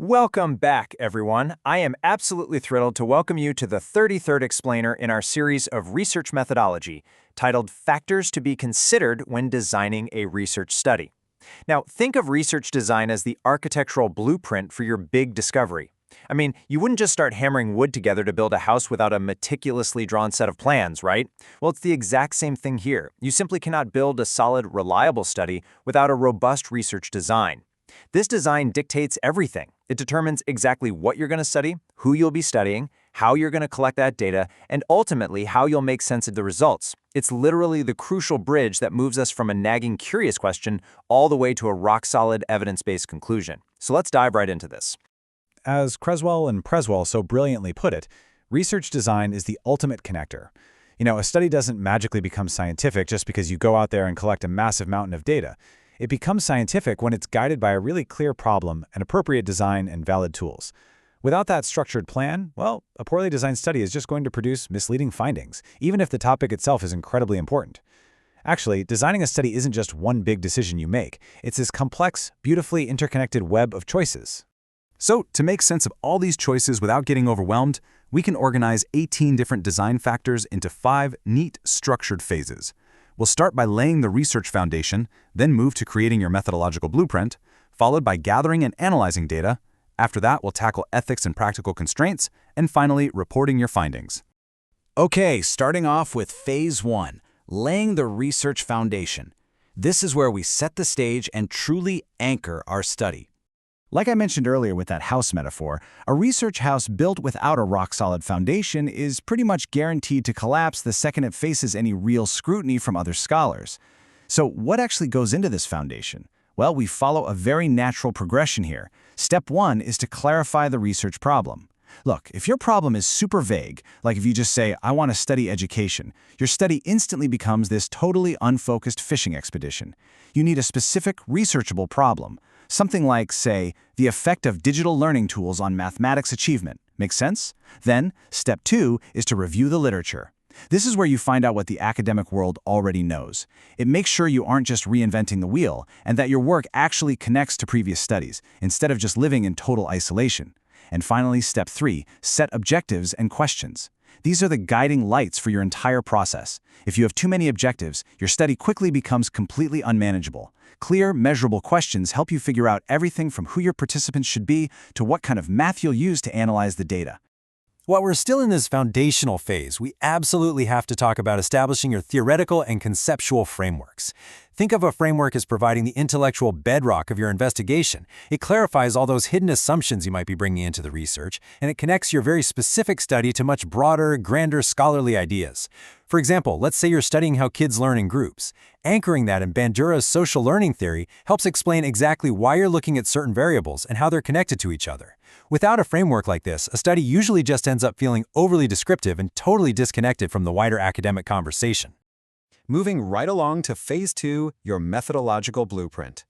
Welcome back, everyone. I am absolutely thrilled to welcome you to the 33rd explainer in our series of research methodology, titled Factors to be Considered When Designing a Research Study. Now, think of research design as the architectural blueprint for your big discovery. I mean, you wouldn't just start hammering wood together to build a house without a meticulously drawn set of plans, right? Well, it's the exact same thing here. You simply cannot build a solid, reliable study without a robust research design. This design dictates everything. It determines exactly what you're going to study, who you'll be studying, how you're going to collect that data, and ultimately how you'll make sense of the results. It's literally the crucial bridge that moves us from a nagging curious question all the way to a rock-solid evidence-based conclusion. So let's dive right into this. As Creswell and Preswell so brilliantly put it, research design is the ultimate connector. A study doesn't magically become scientific just because you go out there and collect a massive mountain of data. It becomes scientific when it's guided by a really clear problem, an appropriate design, and valid tools. Without that structured plan, well, a poorly designed study is just going to produce misleading findings, even if the topic itself is incredibly important. Actually, designing a study isn't just one big decision you make. It's this complex, beautifully interconnected web of choices. So, to make sense of all these choices without getting overwhelmed, we can organize 18 different design factors into 5 neat, structured phases. We'll start by laying the research foundation, then move to creating your methodological blueprint, followed by gathering and analyzing data. After that, we'll tackle ethics and practical constraints, and finally, reporting your findings. Okay, starting off with Phase 1, laying the research foundation. This is where we set the stage and truly anchor our study. Like I mentioned earlier with that house metaphor, a research house built without a rock-solid foundation is pretty much guaranteed to collapse the second it faces any real scrutiny from other scholars. So what actually goes into this foundation? Well, we follow a very natural progression here. Step 1 is to clarify the research problem. Look, if your problem is super vague, like if you just say, I want to study education, your study instantly becomes this totally unfocused fishing expedition. You need a specific, researchable problem. Something like, say, the effect of digital learning tools on mathematics achievement. Make sense? Then, step 2 is to review the literature. This is where you find out what the academic world already knows. It makes sure you aren't just reinventing the wheel, and that your work actually connects to previous studies, instead of just living in total isolation. And finally, step 3, set objectives and questions. These are the guiding lights for your entire process. If you have too many objectives, your study quickly becomes completely unmanageable. Clear, measurable questions help you figure out everything from who your participants should be to what kind of math you'll use to analyze the data. While we're still in this foundational phase, we absolutely have to talk about establishing your theoretical and conceptual frameworks. Think of a framework as providing the intellectual bedrock of your investigation. It clarifies all those hidden assumptions you might be bringing into the research, and it connects your very specific study to much broader, grander scholarly ideas. For example, let's say you're studying how kids learn in groups. Anchoring that in Bandura's social learning theory helps explain exactly why you're looking at certain variables and how they're connected to each other. Without a framework like this, a study usually just ends up feeling overly descriptive and totally disconnected from the wider academic conversation. Moving right along to Phase 2, your methodological blueprint.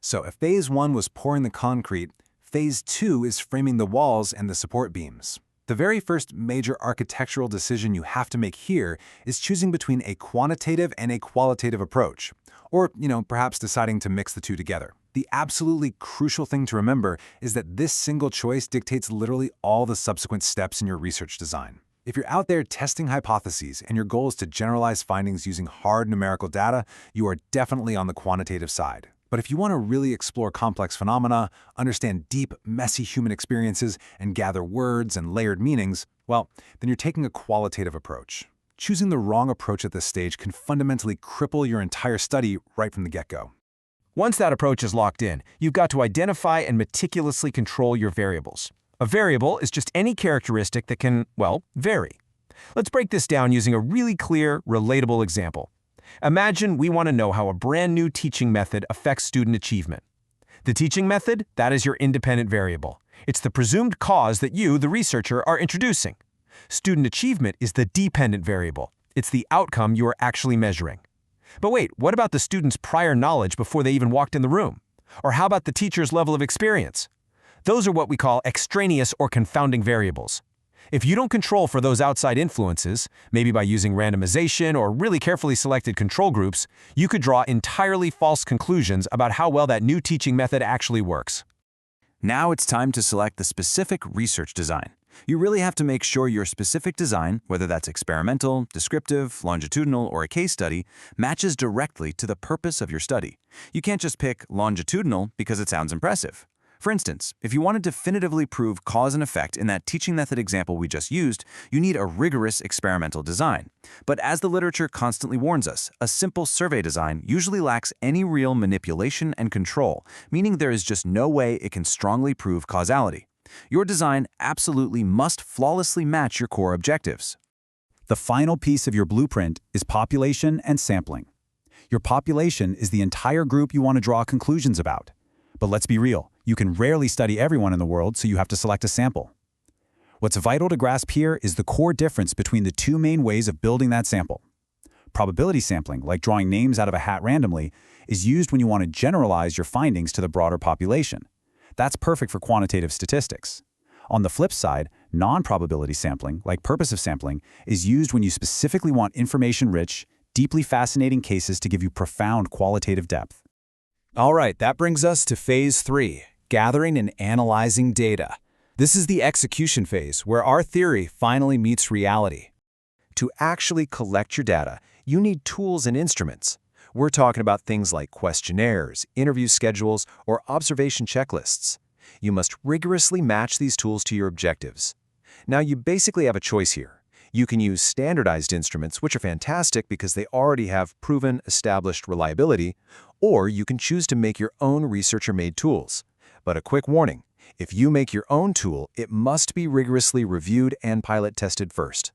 So if Phase 1 was pouring the concrete, Phase 2 is framing the walls and the support beams. The very first major architectural decision you have to make here is choosing between a quantitative and a qualitative approach, or, perhaps deciding to mix the two together. The absolutely crucial thing to remember is that this single choice dictates literally all the subsequent steps in your research design. If you're out there testing hypotheses and your goal is to generalize findings using hard numerical data, you are definitely on the quantitative side. But if you want to really explore complex phenomena, understand deep, messy human experiences, and gather words and layered meanings, well, then you're taking a qualitative approach. Choosing the wrong approach at this stage can fundamentally cripple your entire study right from the get-go. Once that approach is locked in, you've got to identify and meticulously control your variables. A variable is just any characteristic that can, vary. Let's break this down using a really clear, relatable example. Imagine we want to know how a brand new teaching method affects student achievement. The teaching method, that is your independent variable. It's the presumed cause that you, the researcher, are introducing. Student achievement is the dependent variable. It's the outcome you are actually measuring. But wait, what about the student's prior knowledge before they even walked in the room? Or how about the teacher's level of experience? Those are what we call extraneous or confounding variables. If you don't control for those outside influences, maybe by using randomization or really carefully selected control groups, you could draw entirely false conclusions about how well that new teaching method actually works. Now it's time to select the specific research design. You really have to make sure your specific design, whether that's experimental, descriptive, longitudinal, or a case study, matches directly to the purpose of your study. You can't just pick longitudinal because it sounds impressive. For instance, if you want to definitively prove cause and effect in that teaching method example we just used, you need a rigorous experimental design. But as the literature constantly warns us, a simple survey design usually lacks any real manipulation and control, meaning there is just no way it can strongly prove causality. Your design absolutely must flawlessly match your core objectives. The final piece of your blueprint is population and sampling. Your population is the entire group you want to draw conclusions about. But let's be real, you can rarely study everyone in the world, so you have to select a sample. What's vital to grasp here is the core difference between the two main ways of building that sample. Probability sampling, like drawing names out of a hat randomly, is used when you want to generalize your findings to the broader population. That's perfect for quantitative statistics. On the flip side, non-probability sampling, like purposive sampling, is used when you specifically want information-rich, deeply fascinating cases to give you profound qualitative depth. All right, that brings us to phase 3, gathering and analyzing data. This is the execution phase, where our theory finally meets reality. To actually collect your data, you need tools and instruments. We're talking about things like questionnaires, interview schedules, or observation checklists. You must rigorously match these tools to your objectives. Now, you basically have a choice here. You can use standardized instruments, which are fantastic because they already have proven, established reliability, or you can choose to make your own researcher-made tools. But a quick warning, if you make your own tool, it must be rigorously reviewed and pilot-tested first.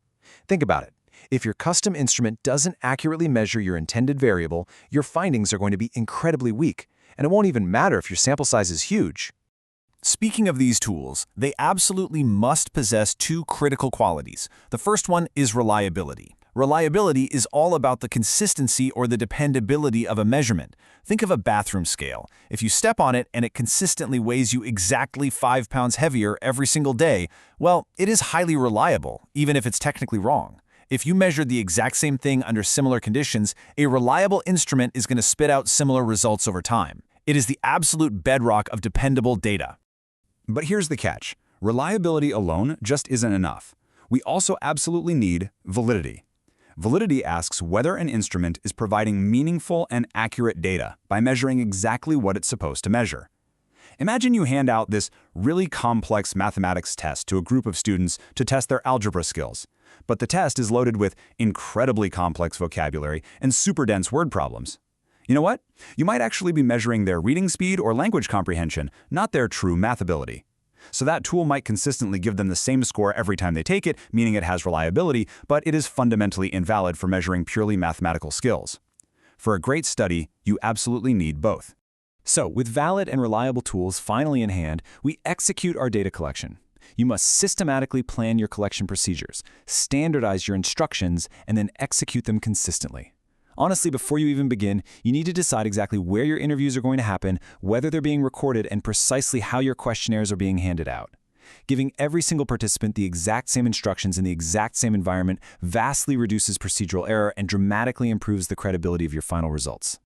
Think about it. If your custom instrument doesn't accurately measure your intended variable, your findings are going to be incredibly weak, and it won't even matter if your sample size is huge. Speaking of these tools, they absolutely must possess two critical qualities. The first one is reliability. Reliability is all about the consistency or the dependability of a measurement. Think of a bathroom scale. If you step on it and it consistently weighs you exactly 5 pounds heavier every single day, well, it is highly reliable, even if it's technically wrong. If you measured the exact same thing under similar conditions, a reliable instrument is going to spit out similar results over time. It is the absolute bedrock of dependable data. But here's the catch. Reliability alone just isn't enough. We also absolutely need validity. Validity asks whether an instrument is providing meaningful and accurate data by measuring exactly what it's supposed to measure. Imagine you hand out this really complex mathematics test to a group of students to test their algebra skills. But the test is loaded with incredibly complex vocabulary and super dense word problems. You know what? You might actually be measuring their reading speed or language comprehension, not their true math ability. So that tool might consistently give them the same score every time they take it, meaning it has reliability, but it is fundamentally invalid for measuring purely mathematical skills. For a great study, you absolutely need both. So, with valid and reliable tools finally in hand, we execute our data collection. You must systematically plan your collection procedures, standardize your instructions, and then execute them consistently. Honestly, before you even begin, you need to decide exactly where your interviews are going to happen, whether they're being recorded, and precisely how your questionnaires are being handed out. Giving every single participant the exact same instructions in the exact same environment vastly reduces procedural error and dramatically improves the credibility of your final results.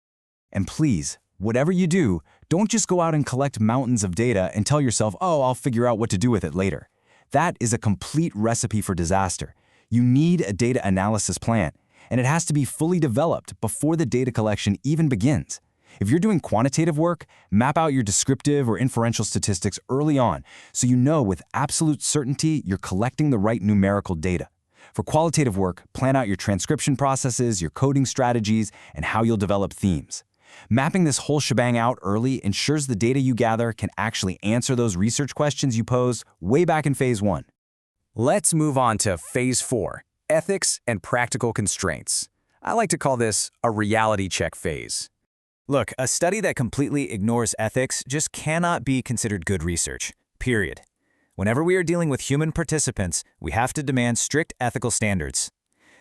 And please, whatever you do, don't just go out and collect mountains of data and tell yourself, oh, I'll figure out what to do with it later. That is a complete recipe for disaster. You need a data analysis plan, and it has to be fully developed before the data collection even begins. If you're doing quantitative work, map out your descriptive or inferential statistics early on so you know with absolute certainty you're collecting the right numerical data. For qualitative work, plan out your transcription processes, your coding strategies, and how you'll develop themes. Mapping this whole shebang out early ensures the data you gather can actually answer those research questions you pose way back in phase 1. Let's move on to phase 4, ethics and practical constraints. I like to call this a reality check phase. Look, a study that completely ignores ethics just cannot be considered good research, period. Whenever we are dealing with human participants, we have to demand strict ethical standards.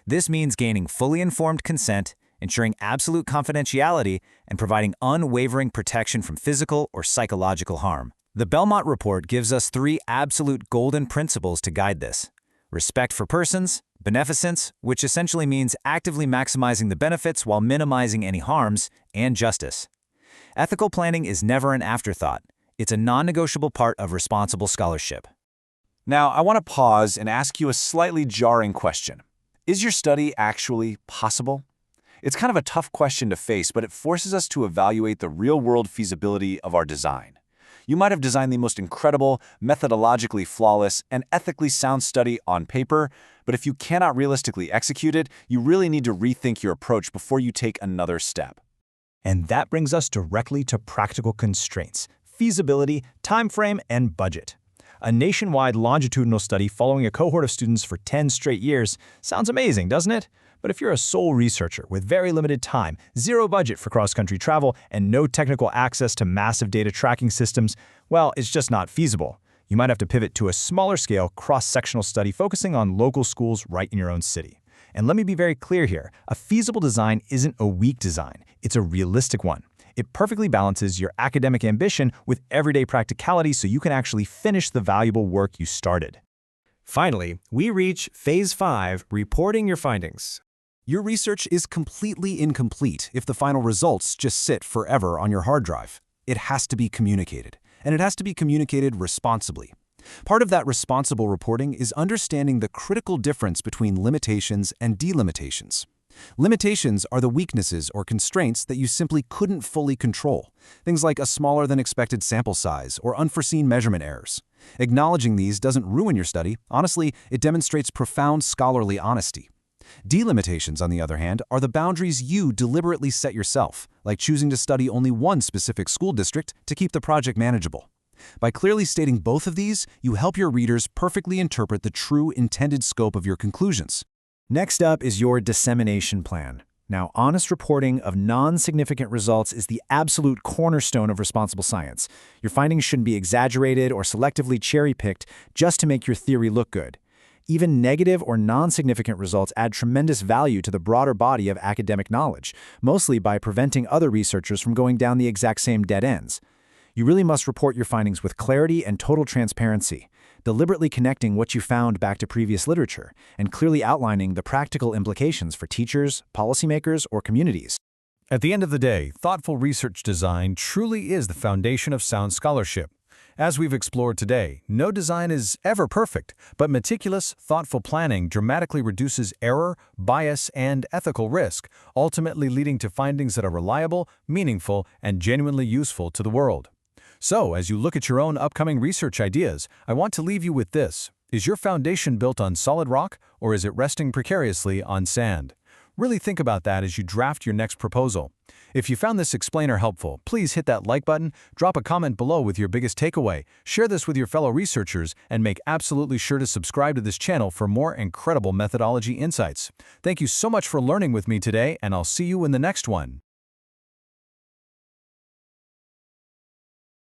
This means gaining fully informed consent, ensuring absolute confidentiality, and providing unwavering protection from physical or psychological harm. The Belmont Report gives us 3 absolute golden principles to guide this: respect for persons, beneficence, which essentially means actively maximizing the benefits while minimizing any harms, and justice. Ethical planning is never an afterthought. It's a non-negotiable part of responsible scholarship. Now, I want to pause and ask you a slightly jarring question. Is your study actually possible? It's kind of a tough question to face, but it forces us to evaluate the real-world feasibility of our design. You might have designed the most incredible, methodologically flawless, and ethically sound study on paper, but if you cannot realistically execute it, you really need to rethink your approach before you take another step. And that brings us directly to practical constraints, feasibility, time frame, and budget. A nationwide longitudinal study following a cohort of students for 10 straight years sounds amazing, doesn't it? But if you're a sole researcher with very limited time, zero budget for cross-country travel, and no technical access to massive data tracking systems, well, it's just not feasible. You might have to pivot to a smaller-scale, cross-sectional study focusing on local schools right in your own city. And let me be very clear here, a feasible design isn't a weak design, it's a realistic one. It perfectly balances your academic ambition with everyday practicality so you can actually finish the valuable work you started. Finally, we reach Phase 5, reporting your findings. Your research is completely incomplete if the final results just sit forever on your hard drive. It has to be communicated, and it has to be communicated responsibly. Part of that responsible reporting is understanding the critical difference between limitations and delimitations. Limitations are the weaknesses or constraints that you simply couldn't fully control, things like a smaller than expected sample size or unforeseen measurement errors. Acknowledging these doesn't ruin your study. Honestly, it demonstrates profound scholarly honesty. Delimitations, on the other hand, are the boundaries you deliberately set yourself, like choosing to study only one specific school district to keep the project manageable. By clearly stating both of these, you help your readers perfectly interpret the true intended scope of your conclusions. Next up is your dissemination plan. Now, honest reporting of non-significant results is the absolute cornerstone of responsible science. Your findings shouldn't be exaggerated or selectively cherry-picked just to make your theory look good. Even negative or non-significant results add tremendous value to the broader body of academic knowledge, mostly by preventing other researchers from going down the exact same dead ends. You really must report your findings with clarity and total transparency, deliberately connecting what you found back to previous literature, and clearly outlining the practical implications for teachers, policymakers, or communities. At the end of the day, thoughtful research design truly is the foundation of sound scholarship. As we've explored today, no design is ever perfect, but meticulous, thoughtful planning dramatically reduces error, bias, and ethical risk, ultimately leading to findings that are reliable, meaningful, and genuinely useful to the world. So, as you look at your own upcoming research ideas, I want to leave you with this. Is your foundation built on solid rock, or is it resting precariously on sand? Really think about that as you draft your next proposal. If you found this explainer helpful, please hit that like button, drop a comment below with your biggest takeaway, share this with your fellow researchers, and make absolutely sure to subscribe to this channel for more incredible methodology insights. Thank you so much for learning with me today, and I'll see you in the next one.